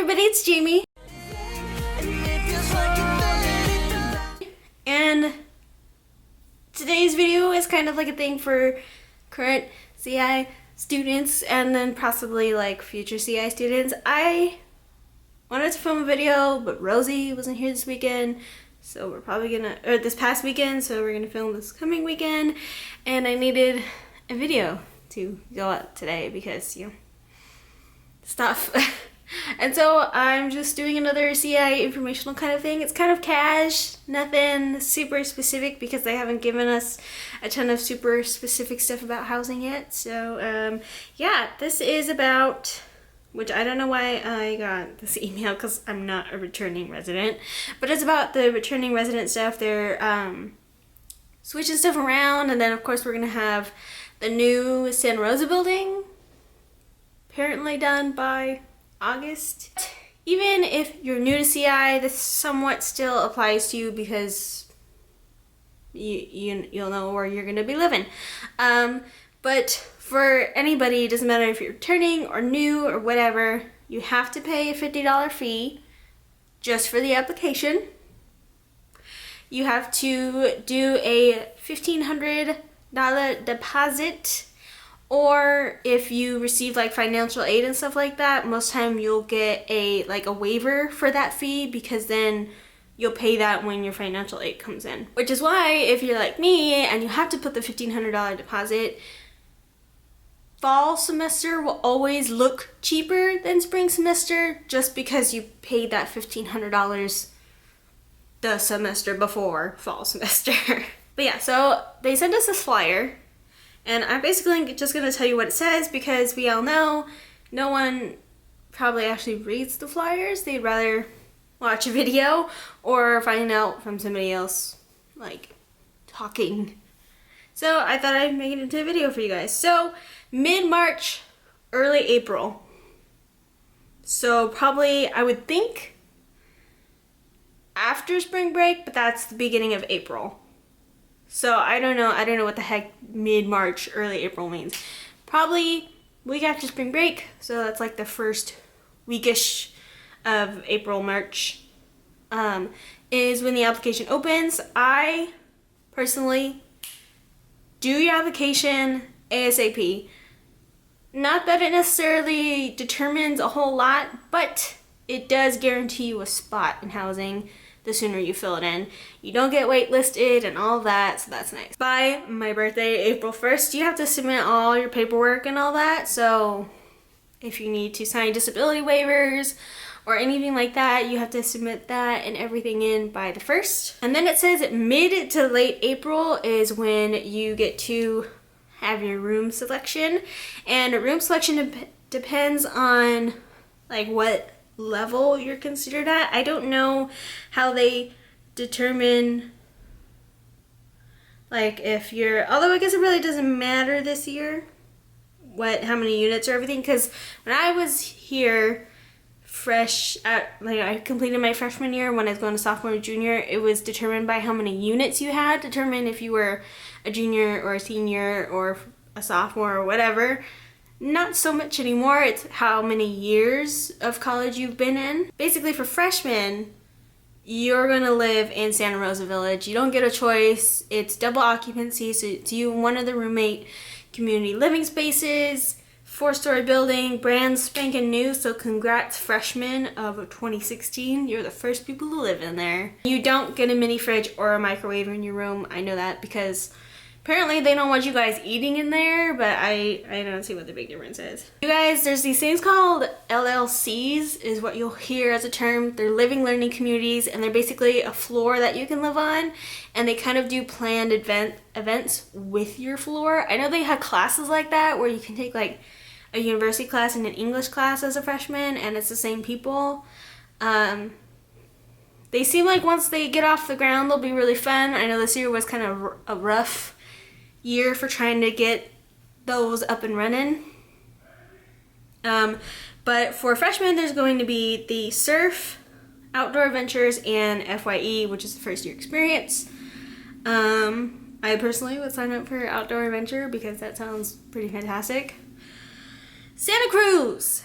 everybody, it's Jamie. And today's video is kind of like a thing for current CI students and then possibly like future CI students. I wanted to film a video, but Rosie wasn't here this weekend, so we're probably or this past weekend, so we're gonna film this coming weekend, and I needed a video to go out today because, you know, stuff. And so I'm just doing another CI informational kind of thing. It's kind of cash, nothing super specific because they haven't given us a ton of super specific stuff about housing yet. So yeah, this is about, which I don't know why I got this email because I'm not a returning resident, but it's about the returning resident stuff. They're switching stuff around, and then of course we're gonna have the new Santa Rosa building apparently done by August. Even if you're new to CI, this somewhat still applies to you because you'll know where you're gonna be living. But for anybody, it doesn't matter if you're returning or new or whatever, you have to pay a $50 fee just for the application. You have to do a $1,500 deposit, or if you receive like financial aid and stuff like that, most time you'll get a waiver for that fee because then you'll pay that when your financial aid comes in. Which is why if you're like me and you have to put the $1,500 deposit, fall semester will always look cheaper than spring semester just because you paid that $1,500 the semester before fall semester. But yeah, so they sent us this flyer, and I'm basically just going to tell you what it says because we all know no one probably actually reads the flyers. They'd rather watch a video or find out from somebody else, like, talking. So I thought I'd make it into a video for you guys. So mid-March, early April. So probably, I would think, after spring break, but that's the beginning of April. So I don't know what the heck mid-March, early April means. Probably week after spring break, so that's like the first weekish of April, March, is when the application opens. I personally do your application ASAP. Not that it necessarily determines a whole lot, but it does guarantee you a spot in housing the sooner you fill it in. You don't get waitlisted and all that, so that's nice. By my birthday, April 1st, you have to submit all your paperwork and all that, so if you need to sign disability waivers or anything like that, you have to submit that and everything in by the 1st. And then it says mid to late April is when you get to have your room selection, and room selection depends on like what level you're considered at. I don't know how they determine like if you're, although I guess it really doesn't matter this year how many units or everything, because when I was here I completed my freshman year, when I was going to sophomore and junior, it was determined by how many units you had, determine if you were a junior or a senior or a sophomore or whatever. Not so much anymore, it's how many years of college you've been in. Basically for freshmen, you're gonna live in Santa Rosa Village. You don't get a choice. It's double occupancy, so it's you and one other roommate, community living spaces, 4-story building, brand spanking new, so congrats freshmen of 2016. You're the first people to live in there. You don't get a mini fridge or a microwave in your room. I know that because apparently they don't want you guys eating in there, but I don't see what the big difference is. You guys, there's these things called LLCs is what you'll hear as a term. They're living learning communities, and they're basically a floor that you can live on, and they kind of do planned events with your floor. I know they have classes like that where you can take like a university class and an English class as a freshman, and it's the same people. They seem like once they get off the ground, they'll be really fun. I know this year was kind of a rough year for trying to get those up and running. But for freshmen, there's going to be the surf, outdoor adventures, and FYE, which is the first year experience. I personally would sign up for outdoor adventure because that sounds pretty fantastic. Santa Cruz!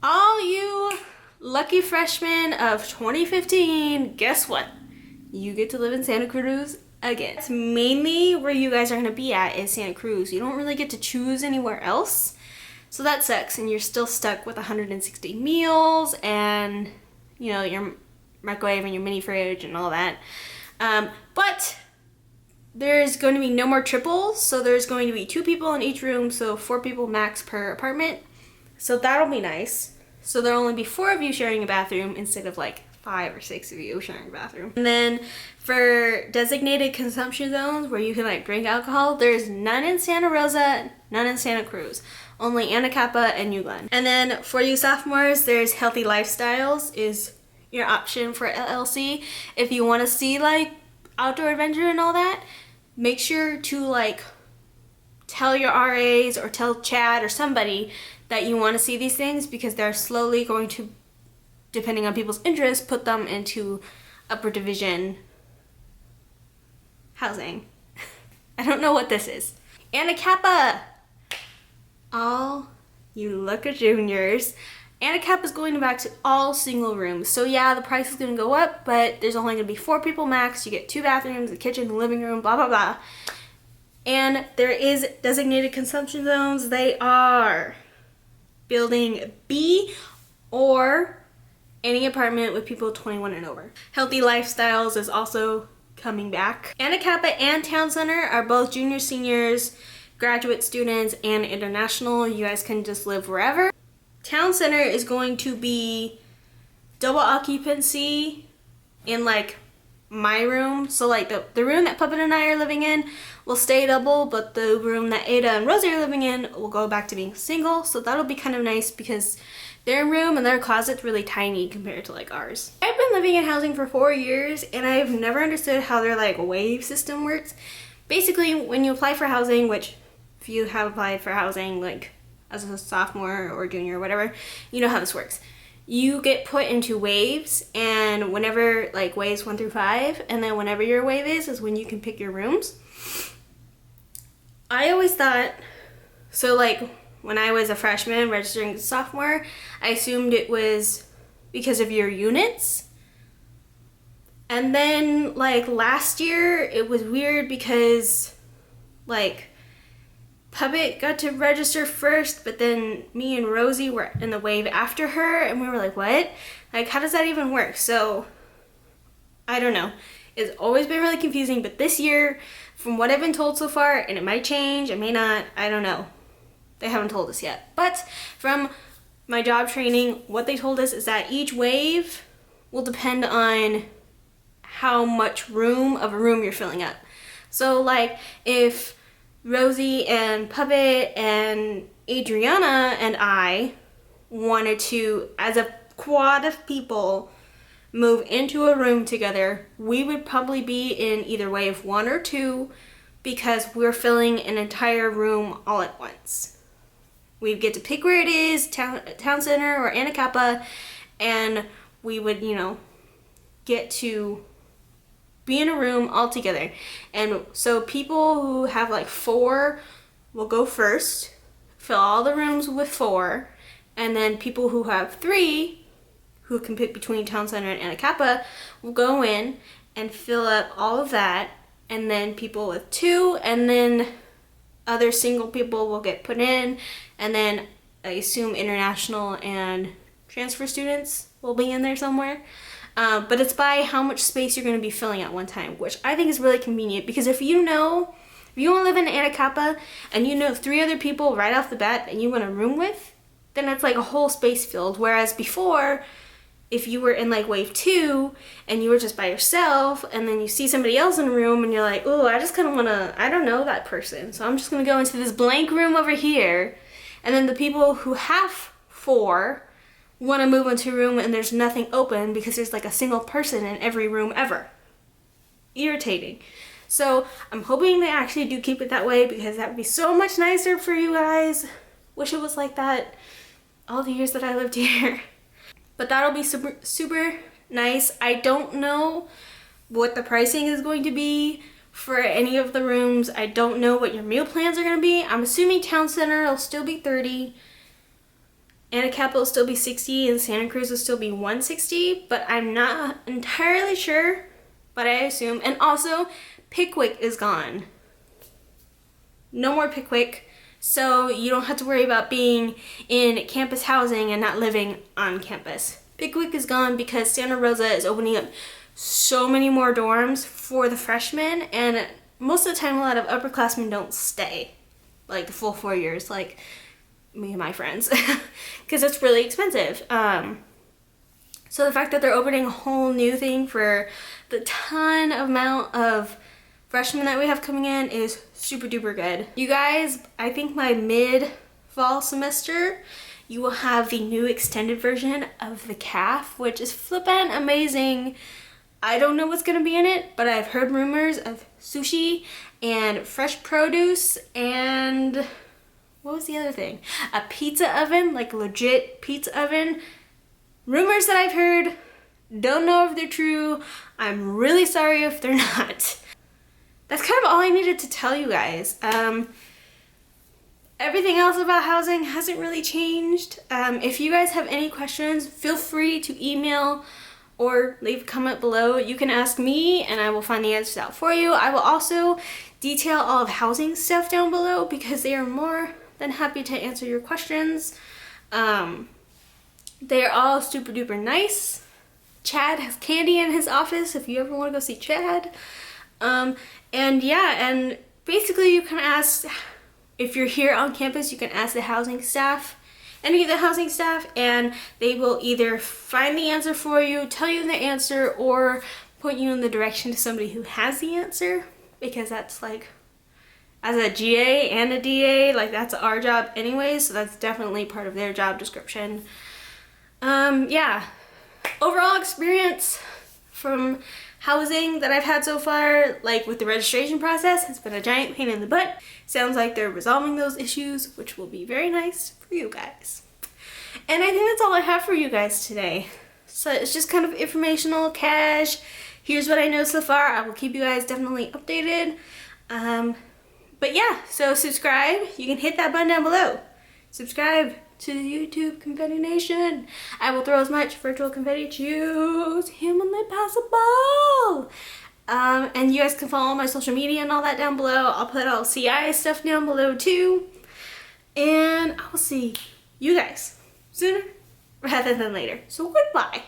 All you lucky freshman of 2015, guess what? You get to live in Santa Cruz again. It's mainly where you guys are gonna be at is Santa Cruz. You don't really get to choose anywhere else. So that sucks, and you're still stuck with 160 meals and, you know, your microwave and your mini fridge and all that. But there's going to be no more triples, so there's going to be 2 people in each room, so 4 people max per apartment. So that'll be nice. So there'll only be 4 of you sharing a bathroom instead of like 5 or 6 of you sharing a bathroom. And then for designated consumption zones where you can like drink alcohol, there's none in Santa Rosa, none in Santa Cruz. Only Anacapa and New Glen. And then for you sophomores, there's Healthy Lifestyles is your option for LLC. If you want to see like outdoor adventure and all that, make sure to like tell your RAs or tell Chad or somebody that you want to see these things, because they're slowly going to, depending on people's interests, put them into upper division housing. I don't know what this is. Anacapa! All you Looker Juniors. Anacapa is going back to all single rooms. So yeah, the price is going to go up, but there's only going to be 4 people max. You get 2 bathrooms, a kitchen, a living room, blah, blah, blah. And there is designated consumption zones. They are building B or any apartment with people 21 and over. Healthy Lifestyles is also coming back. Anacapa and Town Center are both juniors, seniors, graduate students, and international. You guys can just live wherever. Town Center is going to be double occupancy in like my room. So like the room that Puppet and I are living in will stay double, but the room that Ada and Rosie are living in will go back to being single. So that'll be kind of nice because their room and their closet's really tiny compared to like ours. I've been living in housing for 4 years and I've never understood how their like wave system works. Basically, when you apply for housing, which if you have applied for housing like as a sophomore or junior or whatever, you know how this works. You get put into waves, and whenever like waves 1 through 5, and then whenever your wave is when you can pick your rooms. I always thought, so like when I was a freshman registering as a sophomore, I assumed it was because of your units. And then like last year it was weird because like Puppet got to register first, but then me and Rosie were in the wave after her, and we were like, what? Like, how does that even work? So, I don't know. It's always been really confusing, but this year, from what I've been told so far, and it might change, it may not, I don't know. They haven't told us yet. But from my job training, what they told us is that each wave will depend on how much room of a room you're filling up. So, like, if Rosie and Puppet and Adriana and I wanted to, as a quad of people, move into a room together, we would probably be in either wave 1 or 2 because we're filling an entire room all at once. We'd get to pick where it is, Town Center or Anacapa, and we would, you know, get to be in a room all together. And so people who have like 4 will go first, fill all the rooms with 4, and then people who have 3, who can pick between Town Center and Anacapa, will go in and fill up all of that, and then people with 2, and then other single people will get put in, and then I assume international and transfer students will be in there somewhere. But it's by how much space you're going to be filling at one time, which I think is really convenient, because if you want to live in Anacapa and you know 3 other people right off the bat and you want a room with, then it's like a whole space filled. Whereas before, if you were in like wave 2 and you were just by yourself and then you see somebody else in a room and you're like, oh, I just kind of want to, I don't know that person, so I'm just going to go into this blank room over here. And then the people who have 4 want to move into a room and there's nothing open because there's like a single person in every room ever. Irritating. So I'm hoping they actually do keep it that way, because that would be so much nicer for you guys. Wish it was like that all the years that I lived here. But that'll be super, super nice. I don't know what the pricing is going to be for any of the rooms. I don't know what your meal plans are going to be. I'm assuming Town Center will still be $30. Anacapa will still be 60 and Santa Cruz will still be 160, but I'm not entirely sure, but I assume. And also, Pickwick is gone. No more Pickwick, so you don't have to worry about being in campus housing and not living on campus. Pickwick is gone because Santa Rosa is opening up so many more dorms for the freshmen, and most of the time a lot of upperclassmen don't stay like the full 4 years like me and my friends because it's really expensive. So the fact that they're opening a whole new thing for the ton amount of freshmen that we have coming in is super duper good. You guys, I think by mid-fall semester, you will have the new extended version of the CAF, which is flippin' amazing. I don't know what's gonna be in it, but I've heard rumors of sushi and fresh produce and what was the other thing? A pizza oven, like a legit pizza oven. Rumors that I've heard, don't know if they're true. I'm really sorry if they're not. That's kind of all I needed to tell you guys. Everything else about housing hasn't really changed. If you guys have any questions, feel free to email or leave a comment below. You can ask me and I will find the answers out for you. I will also detail all of housing stuff down below because they are more than happy to answer your questions. They are all super duper nice. Chad has candy in his office if you ever want to go see Chad. And yeah, and basically you can ask, if you're here on campus, you can ask the housing staff, any of the housing staff, and they will either find the answer for you, tell you the answer, or point you in the direction to somebody who has the answer, because that's like, as a GA and a DA, like that's our job anyway, so that's definitely part of their job description. Yeah, overall experience from housing that I've had so far, like with the registration process, has been a giant pain in the butt. Sounds like they're resolving those issues, which will be very nice for you guys. And I think that's all I have for you guys today. So it's just kind of informational, cash. Here's what I know so far. I will keep you guys definitely updated. But yeah, so subscribe. You can hit that button down below. Subscribe to the YouTube Confetti Nation. I will throw as much virtual confetti at you as humanly possible. And you guys can follow my social media and all that down below. I'll put all CI stuff down below too. And I will see you guys sooner rather than later. So goodbye.